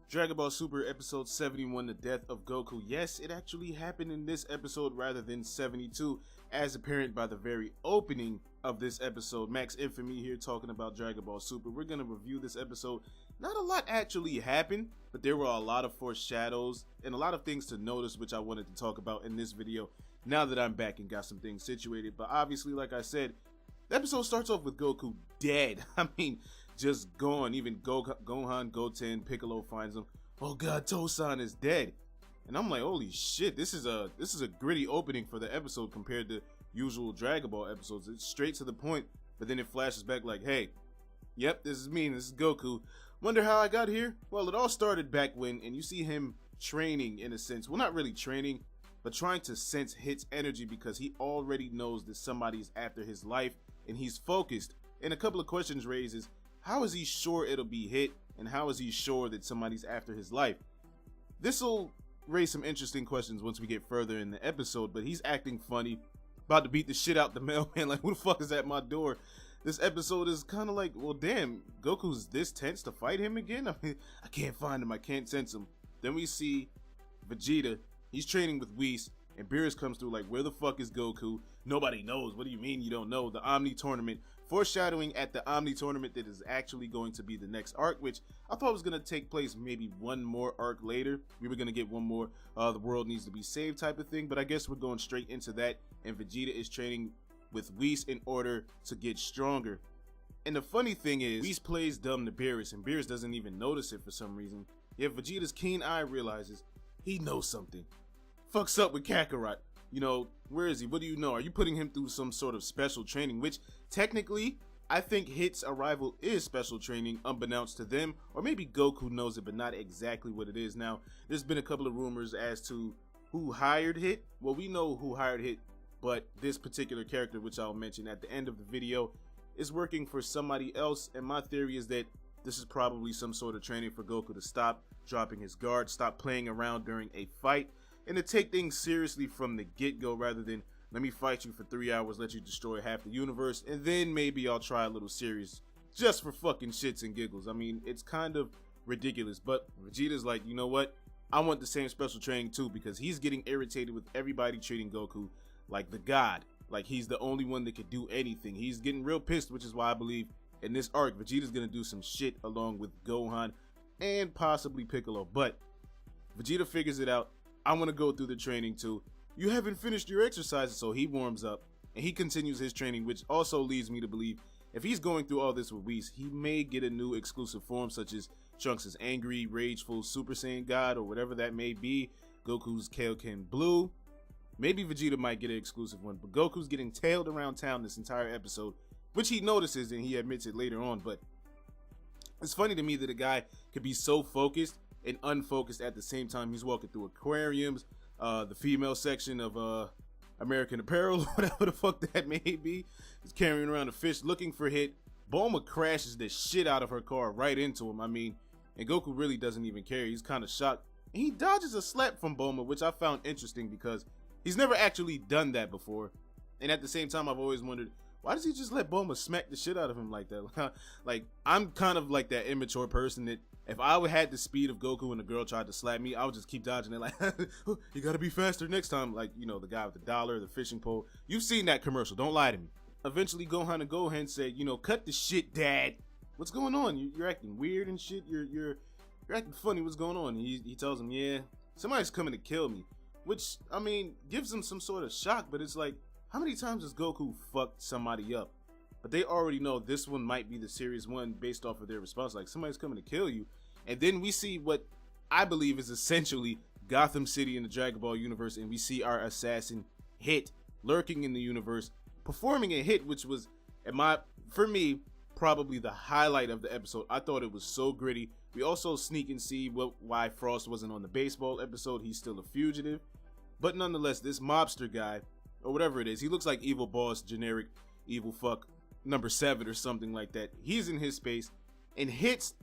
Dragon Ball Super episode 71, The Death of Goku. Yes, it actually happened in this episode rather than 72, as apparent by the very opening of this episode. Max Infamy here talking about Dragon Ball Super. We're going to review this episode. Not a lot actually happened, but there were a lot of foreshadows and a lot of things to notice, which I wanted to talk about in this video now that I'm back and got some things situated. But obviously, like I said, the episode starts off with Goku dead. I mean, just gone. Even Gohan, Goten, Piccolo finds him. Oh god, Tosan is dead. And I'm like, holy shit, this is a gritty opening for the episode compared to usual Dragon Ball episodes. It's straight to the point, but then it flashes back like, hey, yep, this is me, this is Goku. Wonder how I got here? Well, it all started back when, and you see him training in a sense. Well, not really training, but trying to sense Hit's energy because he already knows that somebody's after his life and he's focused. And a couple of questions raises, how is he sure it'll be Hit, and how is he sure that somebody's after his life? This will raise some interesting questions once we get further in the episode, but he's acting funny, about to beat the shit out the mailman, like, who the fuck is at my door? This episode is kind of like, well, damn, Goku's this tense to fight him again? I mean, I can't find him, I can't sense him. Then we see Vegeta, he's training with Whis, and Beerus comes through like, where the fuck is Goku? Nobody knows. What do you mean you don't know? The Omni tournament, foreshadowing at the Omni tournament that is actually going to be the next arc, which I thought was going to take place maybe one more arc later. We were going to get one more the world needs to be saved type of thing, but I guess we're going straight into that, and Vegeta is training with Whis in order to get stronger. And the funny thing is, Whis plays dumb to Beerus, and Beerus doesn't even notice it for some reason. Yet Vegeta's keen eye realizes he knows something. Fucks up with Kakarot. You know, where is he? What do you know? Are you putting him through some sort of special training? Which, technically, I think Hit's arrival is special training, unbeknownst to them. Or maybe Goku knows it, but not exactly what it is. Now, there's been a couple of rumors as to who hired Hit. Well, we know who hired Hit, but this particular character, which I'll mention at the end of the video, is working for somebody else. And my theory is that this is probably some sort of training for Goku to stop dropping his guard, stop playing around during a fight, and to take things seriously from the get-go rather than let me fight you for 3 hours, let you destroy half the universe, and then maybe I'll try a little serious just for fucking shits and giggles. I mean, it's kind of ridiculous, but Vegeta's like, you know what? I want the same special training too, because he's getting irritated with everybody treating Goku like the god, like he's the only one that could do anything. He's getting real pissed, which is why I believe in this arc, Vegeta's gonna do some shit along with Gohan and possibly Piccolo, but Vegeta figures it out. I want to go through the training too. You haven't finished your exercises, so he warms up and he continues his training, which also leads me to believe if he's going through all this with Whis, he may get a new exclusive form, such as Trunks' angry, rageful Super Saiyan God, or whatever that may be. Goku's Kaioken Blue. Maybe Vegeta might get an exclusive one, but Goku's getting tailed around town this entire episode, which he notices and he admits it later on. But it's funny to me that a guy could be so focused and unfocused at the same time. He's walking through aquariums, the female section of American Apparel, whatever the fuck that may be. He's carrying around a fish looking for Hit. Bulma crashes the shit out of her car right into him. I mean, and Goku really doesn't even care. He's kind of shocked. And he dodges a slap from Bulma, which I found interesting because he's never actually done that before. And at the same time, I've always wondered, why does he just let Bulma smack the shit out of him like that? Like, I'm kind of like that immature person that if I had the speed of Goku and a girl tried to slap me, I would just keep dodging it like, you gotta be faster next time. Like, you know, the guy with the dollar, the fishing pole. You've seen that commercial, don't lie to me. Eventually, Gohan and Gohan said, you know, cut the shit, Dad. What's going on? You're acting weird and shit. You're acting funny. What's going on? He tells him, yeah, somebody's coming to kill me. Which, I mean, gives him some sort of shock, but it's like, how many times has Goku fucked somebody up? But they already know this one might be the serious one based off of their response, like somebody's coming to kill you. And then we see what I believe is essentially Gotham City in the Dragon Ball universe, and we see our assassin Hit lurking in the universe, performing a hit, which was, for me, probably the highlight of the episode. I thought it was so gritty. We also sneak and see why Frost wasn't on the baseball episode. He's still a fugitive. But nonetheless, this mobster guy, or whatever it is, he looks like Evil Boss, generic evil fuck number 7 or something like that. He's in his space, and Hit's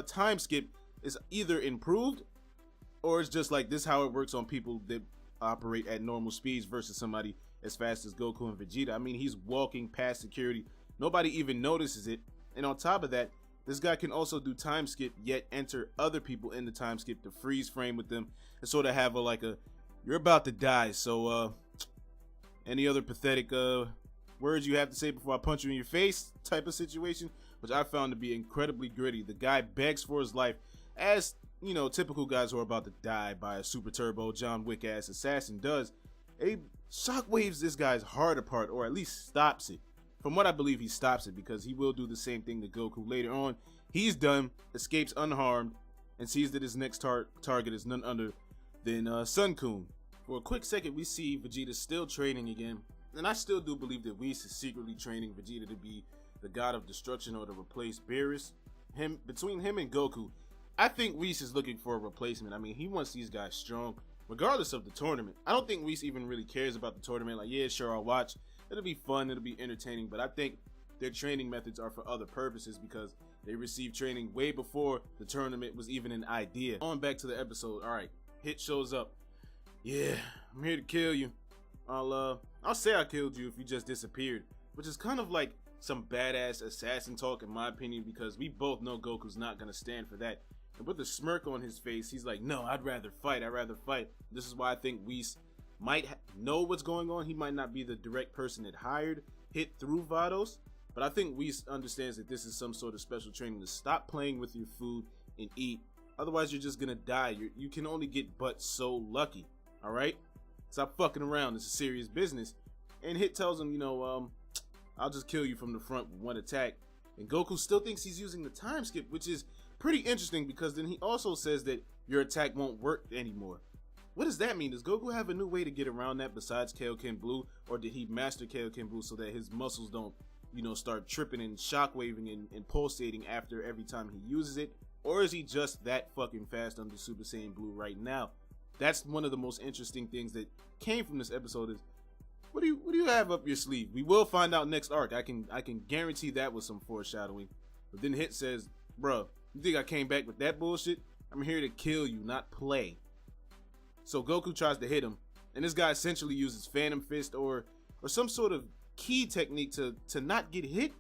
time skip is either improved or it's just like this how it works on people that operate at normal speeds versus somebody as fast as Goku and Vegeta. I mean, he's walking past security, nobody even notices it, and on top of that, This guy can also do time skip, yet enter other people in the time skip to freeze frame with them and sort of have a you're about to die, so any other pathetic words you have to say before I punch you in your face type of situation, which I found to be incredibly gritty. The guy begs for his life, as you know, typical guys who are about to die by a super turbo John Wick ass assassin does. He shockwaves this guy's heart apart, or at least stops it. From what I believe, he stops it, because he will do the same thing to Goku later on. He's done, escapes unharmed, and sees that his next target is none other than Sun-kun. For a quick second, we see Vegeta still training again, and I still do believe that Whis is secretly training Vegeta to be the god of destruction or to replace Beerus. Between him and Goku, I think Whis is looking for a replacement. I mean, he wants these guys strong, regardless of the tournament. I don't think Whis even really cares about the tournament. Like, yeah, sure, I'll watch. It'll be fun, it'll be entertaining, but I think their training methods are for other purposes, because they received training way before the tournament was even an idea. On back to the episode. All right, Hit shows up. Yeah, I'm here to kill you. I'll say I killed you if you just disappeared, which is kind of like some badass assassin talk in my opinion, because we both know Goku's not gonna stand for that. And with a smirk on his face, he's like, no, I'd rather fight. This is why I think Whis might know what's going on. He might not be the direct person that hired Hit through Vados, but I think Whis understands that this is some sort of special training to stop playing with your food and eat. Otherwise, you're just gonna die. You can only get but so lucky. All right, stop fucking around. It's a serious business. And Hit tells him, you know, I'll just kill you from the front with one attack. And Goku still thinks he's using the time skip, which is pretty interesting, because then he also says that your attack won't work anymore. What does that mean? Does Goku have a new way to get around that besides Kaioken Blue, or did he master Kaioken Blue so that his muscles don't, you know, start tripping and shockwaving and pulsating after every time he uses it? Or is he just that fucking fast under Super Saiyan Blue right now? That's one of the most interesting things that came from this episode. Is what do you have up your sleeve? We will find out next arc. I can guarantee that was some foreshadowing. But then Hit says, bruh, you think I came back with that bullshit? I'm here to kill you, not play. So Goku tries to hit him, and this guy essentially uses Phantom Fist or some sort of key technique to not get hit.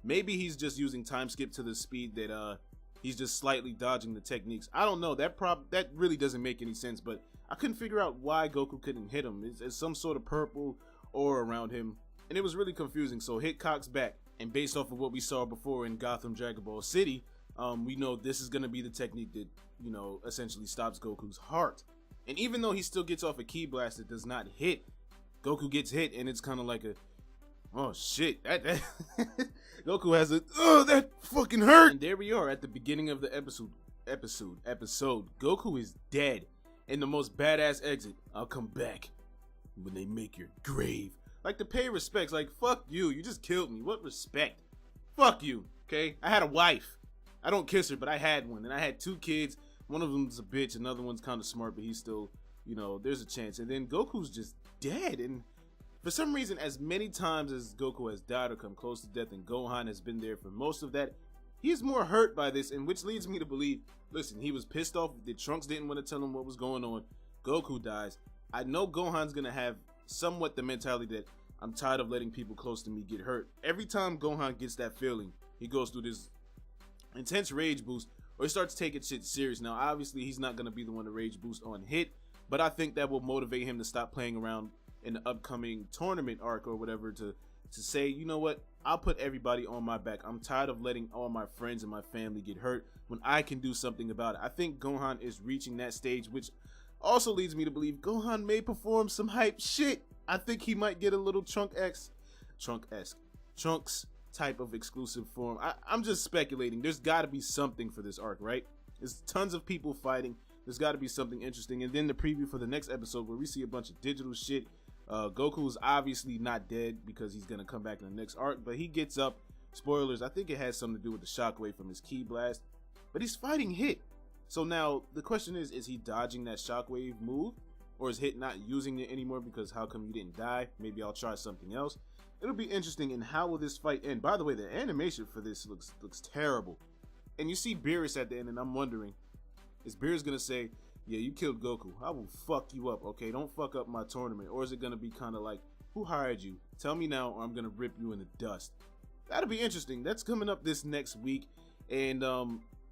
Maybe he's just using time skip to the speed that he's just slightly dodging the techniques. I don't know. That really doesn't make any sense, but I couldn't figure out why Goku couldn't hit him. It's some sort of purple aura around him, and it was really confusing. So Hit cocks back, and based off of what we saw before in Gotham Dragon Ball City, we know this is going to be the technique that, you know, essentially stops Goku's heart. And even though he still gets off a ki blast that does not hit, Goku gets hit, and it's kind of like a, oh shit, that Goku has a, oh, that fucking hurt. And there we are at the beginning of the episode. Goku is dead, and the most badass exit, I'll come back when they make your grave. Like, to pay respects. Like, fuck you, you just killed me. What respect? Fuck you. Okay, I had a wife. I don't kiss her, but I had one, and I had 2 kids. One of them's a bitch, another one's kind of smart, but he's still, you know, there's a chance. And then Goku's just dead, and for some reason, as many times as Goku has died or come close to death, and Gohan has been there for most of that, he's more hurt by this, and which leads me to believe, listen, he was pissed off that Trunks didn't want to tell him what was going on. Goku dies. I know Gohan's gonna have somewhat the mentality that I'm tired of letting people close to me get hurt. Every time Gohan gets that feeling, he goes through this intense rage boost, or he starts taking shit serious. Now, obviously, he's not gonna be the one to rage boost on Hit, but I think that will motivate him to stop playing around in the upcoming tournament arc or whatever, to say, you know what, I'll put everybody on my back. I'm tired of letting all my friends and my family get hurt when I can do something about it. I think Gohan is reaching that stage, which also leads me to believe Gohan may perform some hype shit. I think he might get a little Trunks type of exclusive form. I'm just speculating. There's got to be something for this arc, right? There's tons of people fighting. There's got to be something interesting. And then the preview for the next episode, where we see a bunch of digital shit. Goku's obviously not dead, because he's gonna come back in the next arc, but he gets up. Spoilers, I think it has something to do with the shockwave from his ki blast, but he's fighting Hit. So now the question is he dodging that shockwave move, or is Hit not using it anymore because how come you didn't die? Maybe I'll try something else. It'll be interesting. And how will this fight end? By the way, the animation for this looks terrible. And you see Beerus at the end, and I'm wondering, is Beerus gonna say, yeah, you killed Goku, I will fuck you up, okay? Don't fuck up my tournament. Or is it gonna be kind of like, who hired you? Tell me now, or I'm gonna rip you in the dust. That'll be interesting. That's coming up this next week. And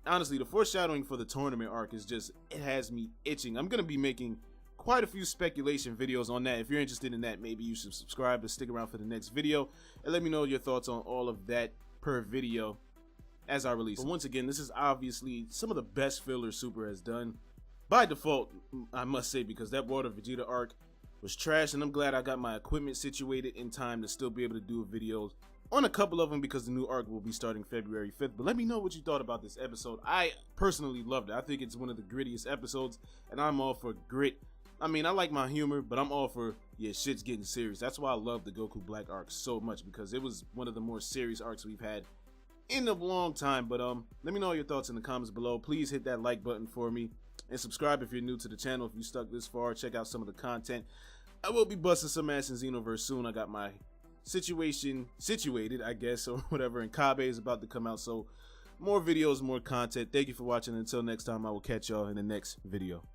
honestly, the foreshadowing for the tournament arc is just, it has me itching. I'm gonna be making quite a few speculation videos on that. If you're interested in that, maybe you should subscribe and stick around for the next video and let me know your thoughts on all of that per video as I release. But once again, this is obviously some of the best filler Super has done by default, I must say, because that Water Vegeta arc was trash, and I'm glad I got my equipment situated in time to still be able to do videos on a couple of them, because the new arc will be starting February 5th. But let me know what you thought about this episode. I personally loved it. I think it's one of the grittiest episodes, and I'm all for grit. I mean, I like my humor, but I'm all for, yeah, shit's getting serious. That's why I love the Goku Black arc so much, because it was one of the more serious arcs we've had in a long time. But let me know your thoughts in the comments below. Please hit that like button for me, and subscribe if you're new to the channel. If you stuck this far, check out some of the content. I will be busting some ass in Xenoverse soon. I got my situation situated, I guess, or whatever, and Kabe is about to come out, so more videos, more content. Thank you for watching. Until next time, I will catch y'all in the next video.